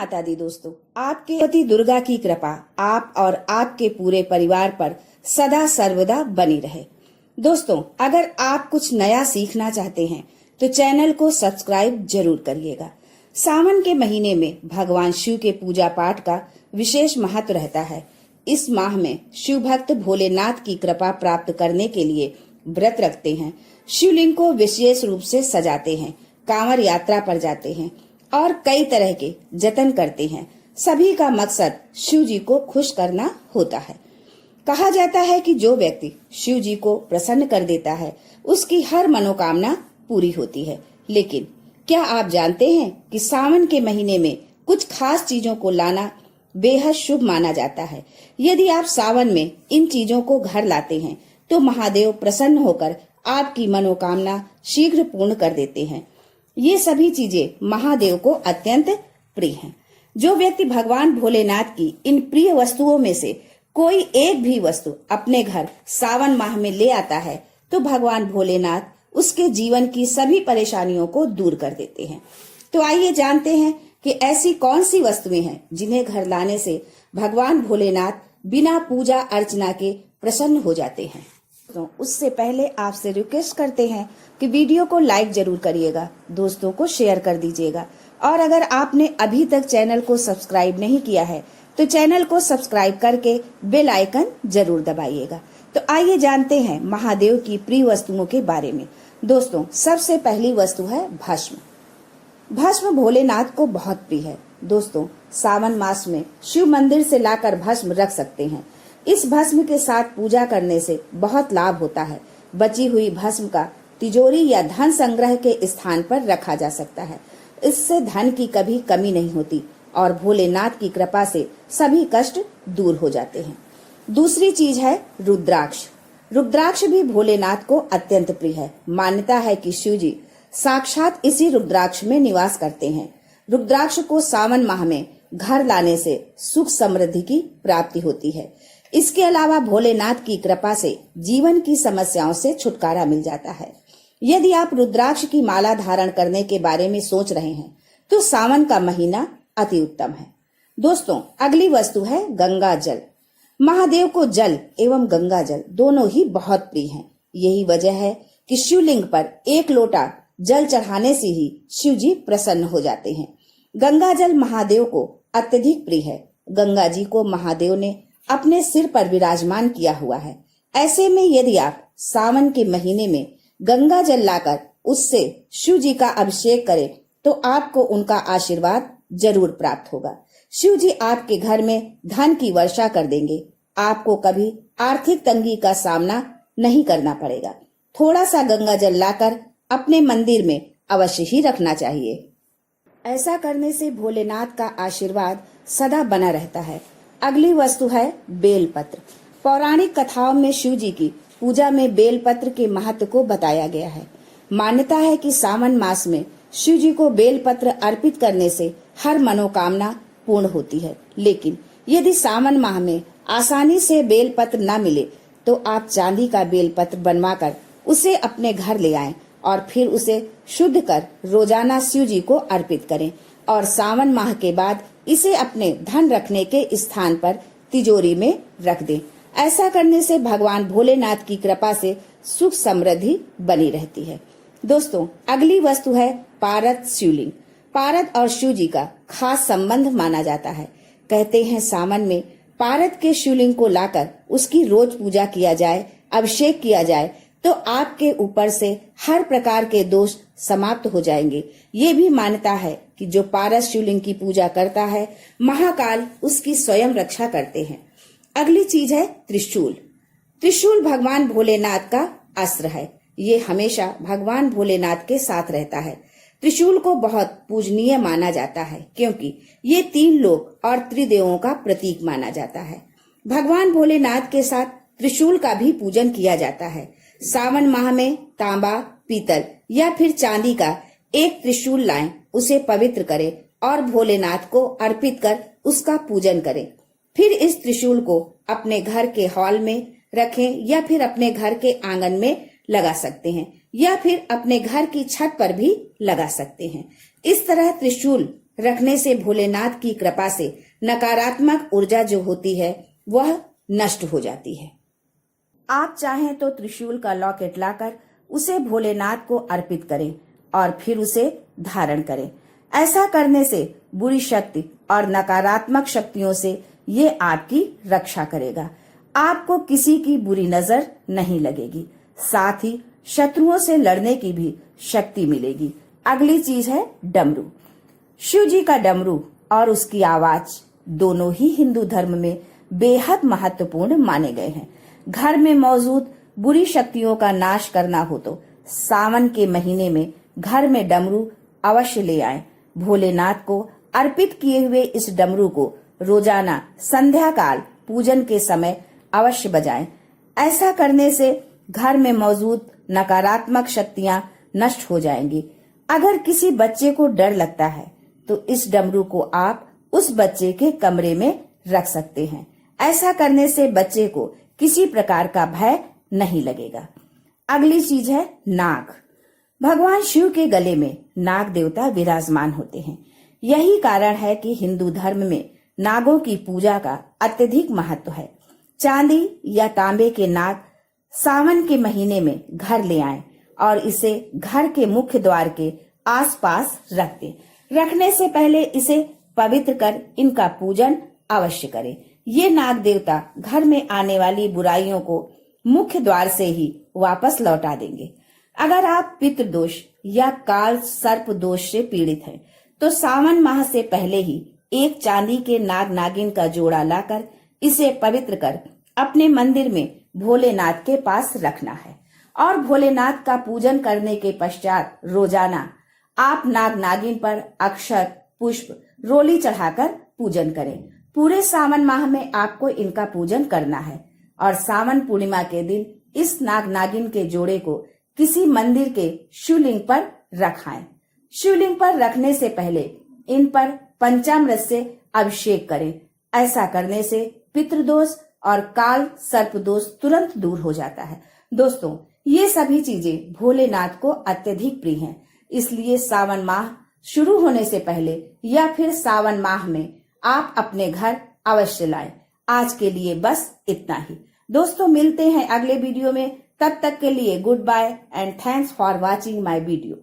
माता दी दोस्तों, आपके पति दुर्गा की कृपा आप और आपके पूरे परिवार पर सदा सर्वदा बनी रहे। दोस्तों, अगर आप कुछ नया सीखना चाहते हैं तो चैनल को सब्सक्राइब जरूर करिएगा। सावन के महीने में भगवान शिव के पूजा पाठ का विशेष महत्व रहता है। इस माह में शिव भक्त भोलेनाथ की कृपा प्राप्त करने के लिए व्रत रखते हैं, शिवलिंग को विशेष रूप से सजाते हैं, कांवड़ यात्रा पर जाते हैं और कई तरह के जतन करते हैं। सभी का मकसद शिव जी को खुश करना होता है। कहा जाता है कि जो व्यक्ति शिव जी को प्रसन्न कर देता है उसकी हर मनोकामना पूरी होती है। लेकिन क्या आप जानते हैं कि सावन के महीने में कुछ खास चीजों को लाना बेहद शुभ माना जाता है। यदि आप सावन में इन चीजों को घर लाते हैं तो महादेव प्रसन्न होकर आपकी मनोकामना शीघ्र पूर्ण कर देते हैं। ये सभी चीजें महादेव को अत्यंत प्रिय हैं। जो व्यक्ति भगवान भोलेनाथ की इन प्रिय वस्तुओं में से कोई एक भी वस्तु अपने घर सावन माह में ले आता है तो भगवान भोलेनाथ उसके जीवन की सभी परेशानियों को दूर कर देते हैं। तो आइए जानते हैं कि ऐसी कौन सी वस्तुएं हैं जिन्हें घर लाने से भगवान भोलेनाथ बिना पूजा अर्चना के प्रसन्न हो जाते हैं। तो उससे पहले आपसे रिक्वेस्ट करते हैं कि वीडियो को लाइक जरूर करिएगा, दोस्तों को शेयर कर दीजिएगा और अगर आपने अभी तक चैनल को सब्सक्राइब नहीं किया है तो चैनल को सब्सक्राइब करके बेल आइकन जरूर दबाइएगा। तो आइए जानते हैं महादेव की प्रिय वस्तुओं के बारे में। दोस्तों, सबसे पहली वस्तु है भस्म। भस्म भोलेनाथ को बहुत प्रिय है। दोस्तों, सावन मास में शिव मंदिर से लाकर भस्म रख सकते हैं। इस भस्म के साथ पूजा करने से बहुत लाभ होता है। बची हुई भस्म का तिजोरी या धन संग्रह के स्थान पर रखा जा सकता है। इससे धन की कभी कमी नहीं होती और भोलेनाथ की कृपा से सभी कष्ट दूर हो जाते हैं। दूसरी चीज है रुद्राक्ष। रुद्राक्ष भी भोलेनाथ को अत्यंत प्रिय है। मान्यता है कि शिव जी साक्षात इसी रुद्राक्ष में निवास करते हैं। रुद्राक्ष को सावन माह में घर लाने से सुख समृद्धि की प्राप्ति होती है। इसके अलावा भोलेनाथ की कृपा से जीवन की समस्याओं से छुटकारा मिल जाता है। यदि आप रुद्राक्ष की माला धारण करने के बारे में सोच रहे हैं तो सावन का महीना अति उत्तम है। दोस्तों, अगली वस्तु है गंगा जल। महादेव को जल एवं गंगा जल दोनों ही बहुत प्रिय हैं। यही वजह है कि शिवलिंग पर एक लोटा जल चढ़ाने से ही शिव जी प्रसन्न हो जाते हैं। गंगा जल महादेव को अत्यधिक प्रिय है। गंगा जी को महादेव ने अपने सिर पर विराजमान किया हुआ है। ऐसे में यदि आप सावन के महीने में गंगा जल लाकर उससे शिव जी का अभिषेक करें तो आपको उनका आशीर्वाद जरूर प्राप्त होगा। शिव जी आपके घर में धन की वर्षा कर देंगे। आपको कभी आर्थिक तंगी का सामना नहीं करना पड़ेगा। थोड़ा सा गंगा जल लाकर अपने मंदिर में अवश्य ही रखना चाहिए। ऐसा करने से भोलेनाथ का आशीर्वाद सदा बना रहता है। अगली वस्तु है बेलपत्र। पौराणिक कथाओं में शिव जी की पूजा में बेलपत्र के महत्व को बताया गया है। मान्यता है कि सावन मास में शिव जी को बेलपत्र अर्पित करने से हर मनोकामना पूर्ण होती है। लेकिन यदि सावन माह में आसानी से बेलपत्र न मिले तो आप चांदी का बेलपत्र बनवाकर उसे अपने घर ले आएं और फिर उसे शुद्ध कर रोजाना शिव जी को अर्पित करें और सावन माह के बाद इसे अपने धन रखने के स्थान पर तिजोरी में रख दें। ऐसा करने से भगवान भोलेनाथ की कृपा से सुख समृद्धि बनी रहती है। दोस्तों, अगली वस्तु है पारद शिवलिंग। पारद और शिव जी का खास संबंध माना जाता है। कहते हैं सावन में पारद के शिवलिंग को लाकर उसकी रोज पूजा किया जाए, अभिषेक किया जाए तो आपके ऊपर से हर प्रकार के दोष समाप्त हो जाएंगे। ये भी मान्यता है कि जो पारद शिवलिंग की पूजा करता है महाकाल उसकी स्वयं रक्षा करते हैं। अगली चीज है त्रिशूल। त्रिशूल भगवान भोलेनाथ का अस्त्र है। ये हमेशा भगवान भोलेनाथ के साथ रहता है। त्रिशूल को बहुत पूजनीय माना जाता है क्योंकि ये तीन लोक और त्रिदेवों का प्रतीक माना जाता है। भगवान भोलेनाथ के साथ त्रिशूल का भी पूजन किया जाता है। सावन माह में तांबा, पीतल या फिर चांदी का एक त्रिशूल लाएं, उसे पवित्र करें और भोलेनाथ को अर्पित कर उसका पूजन करें। फिर इस त्रिशूल को अपने घर के हॉल में रखें या फिर अपने घर के आंगन में लगा सकते हैं या फिर अपने घर की छत पर भी लगा सकते हैं। इस तरह त्रिशूल रखने से भोलेनाथ की कृपा से नकारात्मक ऊर्जा जो होती है वह नष्ट हो जाती है। आप चाहें तो त्रिशूल का लॉकेट लाकर उसे भोलेनाथ को अर्पित करें और फिर उसे धारण करें। ऐसा करने से बुरी शक्ति और नकारात्मक शक्तियों से ये आपकी रक्षा करेगा। आपको किसी की बुरी नजर नहीं लगेगी, साथ ही शत्रुओं से लड़ने की भी शक्ति मिलेगी। अगली चीज है डमरू। शिव जी का डमरू और उसकी आवाज दोनों ही हिंदू धर्म में बेहद महत्वपूर्ण माने गए हैं। घर में मौजूद बुरी शक्तियों का नाश करना हो तो सावन के महीने में घर में डमरू अवश्य ले आएं। भोलेनाथ को अर्पित किए हुए इस डमरू को रोजाना संध्या काल पूजन के समय अवश्य बजाएं। ऐसा करने से घर में मौजूद नकारात्मक शक्तियां नष्ट हो जाएंगी। अगर किसी बच्चे को डर लगता है तो इस डमरू को आप उस बच्चे के कमरे में रख सकते हैं। ऐसा करने से बच्चे को किसी प्रकार का भय नहीं लगेगा। अगली चीज है नाग। भगवान शिव के गले में नाग देवता विराजमान होते हैं। यही कारण है कि हिंदू धर्म में नागों की पूजा का अत्यधिक महत्व है। चांदी या तांबे के नाग सावन के महीने में घर ले आएं और इसे घर के मुख्य द्वार के आसपास रख दें। रखने से पहले इसे पवित्र कर इनका पूजन अवश्य करें। ये नाग देवता घर में आने वाली बुराइयों को मुख्य द्वार से ही वापस लौटा देंगे। अगर आप पितृदोष या काल सर्प दोष से पीड़ित हैं, तो सावन माह से पहले ही एक चांदी के नाग नागिन का जोड़ा लाकर इसे पवित्र कर अपने मंदिर में भोलेनाथ के पास रखना है और भोलेनाथ का पूजन करने के पश्चात रोजाना आप नाग नागिन पर अक्षत, पुष्प, रोली चढ़ाकर पूजन करें। पूरे सावन माह में आपको इनका पूजन करना है और सावन पूर्णिमा के दिन इस नाग नागिन के जोड़े को किसी मंदिर के शिवलिंग पर रखाएं। शिवलिंग पर रखने से पहले इन पर पंचामृत से अभिषेक करें। ऐसा करने से पितृदोष और काल सर्प दोष तुरंत दूर हो जाता है। दोस्तों, ये सभी चीजें भोलेनाथ को अत्यधिक प्रिय हैं, इसलिए सावन माह शुरू होने से पहले या फिर सावन माह में आप अपने घर अवश्य लाएं। आज के लिए बस इतना ही। दोस्तों, मिलते हैं अगले वीडियो में। तब तक के लिए goodbye and thanks for watching my video.